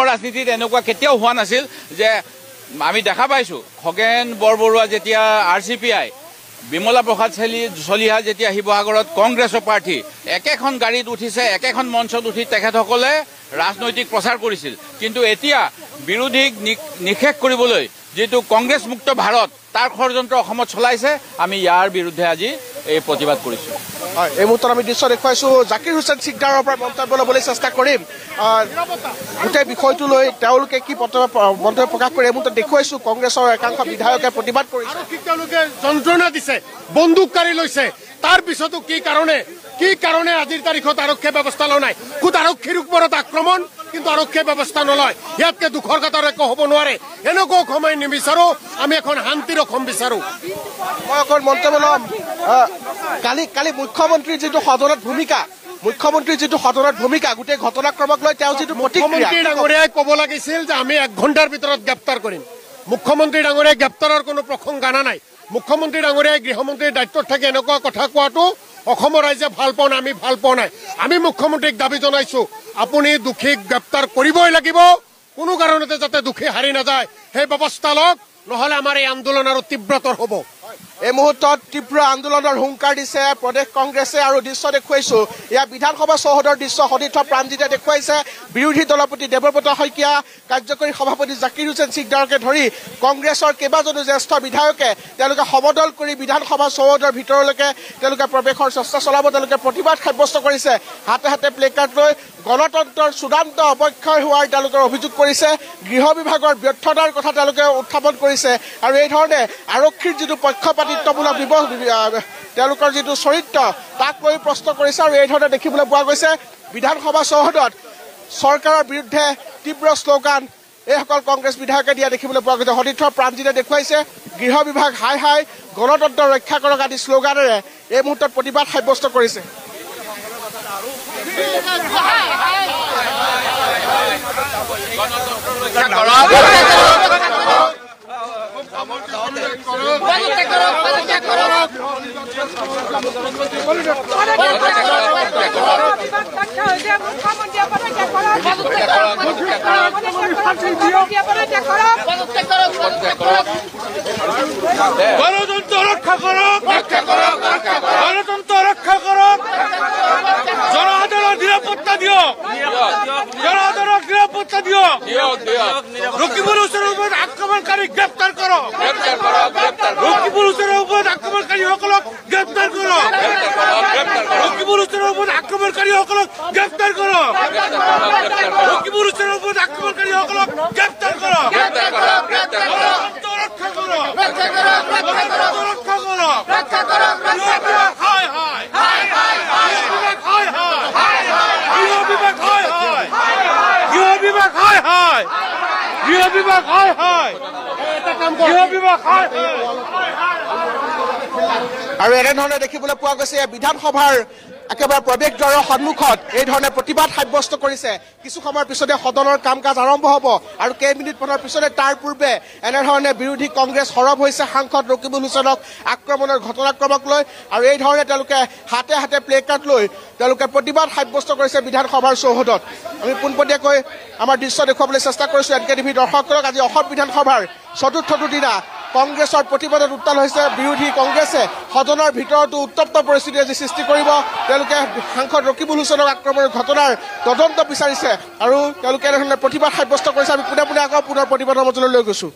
ৰাজনীতিত এনেকুৱা কেতিয়াও হোৱা নাছিল যে আমি দেখা পাইছো খগেন বৰবৰুৱা যেতিয়া RCPI বিমলা প্ৰসাদ চলিহা যেতিয়া শিৱসাগৰত কংগ্ৰেছৰ প্ৰাৰ্থী একেখন গাড়ীত উঠিছে একেখন মঞ্চত উঠি তেখেতসকলে ৰাজনৈতিক প্ৰচাৰ কৰিছিল কিন্তু এতিয়া বিৰোধীক নিষেধ কৰিবলৈ যেটো কংগ্ৰেছ মুক্ত ভাৰত তাৰ ষড়যন্ত্ৰ অসমত চলাইছে আমি ইয়াৰ বিৰুদ্ধে আজি এই প্ৰতিবাদ কৰিছো এই মুহূৰ্তত আমি দৃশ্য দেখুৱাইছো জাকিৰ হুছেইন সিকদাৰৰ পৰা মন্তব্য ল'বলৈ চেষ্টা কৰিম গোটেই বিষয়টো লৈ তেওঁলোকে কি মন্তব্য প্ৰকাশ কৰে এই মুহূৰ্তত দেখুৱাইছো কংগ্ৰেছৰ একাংশ বিধায়কে প্ৰতিবাদ কৰিছে তেওঁলোকে যন্ত্ৰণা দিছে বন্দুককাৰী লৈছে তাৰ পিছতো কি কাৰণে আজিৰ তাৰিখত আৰক্ষী ব্যৱস্থা লোৱা নাই খুদ আৰক্ষীৰ ওপৰত আক্ৰমণ কিন্তু আৰক্ষী ব্যৱস্থা নলয় ইয়াতকে দুখৰ কথা একো হ'ব নোৱাৰে এনেকুৱা সময় নিবিচাৰো আমি এখন শান্তিৰ অসম বিচাৰো মই অকল মন্তব্য ল'ম কালি মুখ্যমন্ত্ৰীৰ যিটো সদনত ভূমিকা গোটেই ঘটনাক্ৰমক লৈ তেওঁ যিটো মুখ্যমন্ত্ৰী ডাঙৰীয়াই ক'ব লাগিছিল যে আমি 1 ঘণ্টাৰ ভিতৰত গ্ৰেপ্তাৰ কৰিম মুখ্যমন্ত্ৰী ডাঙৰীয়াই গ্ৰেপ্তাৰৰ কোনো প্ৰসংগ আনা নাই মুখ্যমন্ত্ৰী ডাঙৰীয়াই গৃহমন্ত্ৰীৰ দায়িত্বত থাকে এনেকুৱা কথা কোৱাটো অসমৰ ৰাইজে ভাল পোৱা নাই আমি ভাল পোৱা নাই আমি মুখ্যমন্ত্ৰীক দাবী জনাইছো আপুনি দোষীক গ্ৰেপ্তাৰ কৰিবই লাগিব কোনো কাৰণতে যাতে দোষী হাৰি নাযায় সেই ব্যৱস্থা লওক নহলে আমাৰ এই আন্দোলন আৰু তীব্ৰতৰ হ'ব এই মুহূৰ্তত তীব্ৰ আন্দোলনৰ হুংকাৰ দিছে প্ৰদেশ কংগ্ৰেছে আৰু দৃশ্য দেখুৱাইছো ইয়াৰ বিধানসভা চৌহদৰ দৃশ্য সতীৰ্থ প্ৰাণজিতে দেখুৱাইছে বিৰোধী দলপতি দেৱব্ৰত শইকীয়া কাৰ্যকৰী সভাপতি জাকিৰ হুছেইন সিকদাৰকে ধৰি কংগ্ৰেছৰ কেইবাজনো জ্যেষ্ঠ বিধায়কে তেওঁলোকে সমদল কৰি বিধানসভা চৌহদৰ ভিতৰলৈকে তেওঁলোকে প্ৰৱেশৰ চেষ্টা চলাব তেওঁলোকে প্ৰতিবাদ সাব্যস্ত কৰিছে হাতে হাতে প্লেকাৰ্ড লৈ গণতন্ত্ৰৰ চূড়ান্ত অৱক্ষয় হোৱাৰ তেওঁলোকৰ অভিযোগ কৰিছে গৃহ বিভাগৰ ব্যৰ্থতাৰ কথা তেওঁলোকে উত্থাপন কৰিছে আৰু এই ধৰণে আৰক্ষীৰ যিটো পক্ষপাতিত্বমূলক তেওঁলোকৰ যিটো চৰিত্ৰ তাক লৈ প্ৰশ্ন কৰিছে আৰু এই ধৰণে দেখিবলৈ পোৱা গৈছে বিধানসভা চৌহদত চৰকাৰৰ বিৰুদ্ধে তীব্ৰ শ্লোগান এইসকল কংগ্ৰেছ বিধায়কে দিয়া দেখিবলৈ পোৱা গৈছে সতীৰ্থ প্ৰাণজিতে দেখুৱাইছে গৃহ বিভাগ হাই হাই গণতন্ত্ৰ ৰক্ষা কৰক আদি শ্লোগানেৰে এই মুহূৰ্তত প্ৰতিবাদ সাব্যস্ত কৰিছে গণতন্ত্র রক্ষা করক গণতন্ত্র রক্ষা করক জনসাধারণ নিরাপত্তা দিও জনসাধারণ নিরাপত্তা দিও রকিবুল হুসেনের উপর আক্রমণকারী গ্রেপ্তার করো রকিবুল হুসেনের উপর আক্রমণকারী সকলক গ্রেপ্তার করো রকিবুল হুসেনের উপর আক্রমণকারী সকলক গ্রেপ্তার করো রকিবুল হুসেনের উপর আক্রমণকারী সকলক গ্রেপ্তার করো রক্ষা করো রক্ষা করো রক্ষা করো হায় হায় হায় হায় হায় হায় গৃহ বিভাগ হায় হায় গৃহ বিভাগ হায় হায় গৃহ বিভাগ হায় হায় গৃহ বিভাগ হায় আৰু এনেধৰণে দেখিবলৈ পোৱা গৈছে বিধানসভাৰ একেবাৰে প্ৰৱেশ দ্বাৰৰ সন্মুখত এই ধৰণে প্ৰতিবাদ সাব্যস্ত কৰিছে কিছু সময়ৰ পিছতে সদনৰ কাম কাজ আৰম্ভ হ'ব আৰু কেইমিনিটমানৰ পিছতে তাৰ পূৰ্বে এনেধৰণে বিৰোধী কংগ্ৰেছ সৰব হৈছে সাংসদ ৰকিবুল হুছেইনক আক্ৰমণৰ ঘটনাক্ৰমক লৈ আৰু এই ধৰণে তেওঁলোকে হাতে হাতে প্লেকাৰ্ড লৈ তেওঁলোকে প্ৰতিবাদ সাব্যস্ত কৰিছে বিধানসভাৰ চৌহদত আমি পোনপটীয়াকৈ আমাৰ দৃশ্য দেখুৱাবলৈ চেষ্টা কৰিছো NKTV দৰ্শকসকলক আজি অসম বিধানসভাৰ চতুৰ্থটো দিনা কংগ্ৰেছৰ প্ৰতিবাদত উত্তাল হৈছে বিৰোধী কংগ্ৰেছে সদনৰ ভিতৰতো উত্তপ্ত পৰিস্থিতি আজি সৃষ্টি কৰিব তেওঁলোকে সাংসদ ৰকিবুল হুছেইনক আক্ৰমণৰ ঘটনাৰ তদন্ত বিচাৰিছে আৰু তেওঁলোকে এনেধৰণে প্ৰতিবাদ সাব্যস্ত কৰিছে আমি পুনৰ প্ৰতিবাদৰ মাজলৈ লৈ গৈছো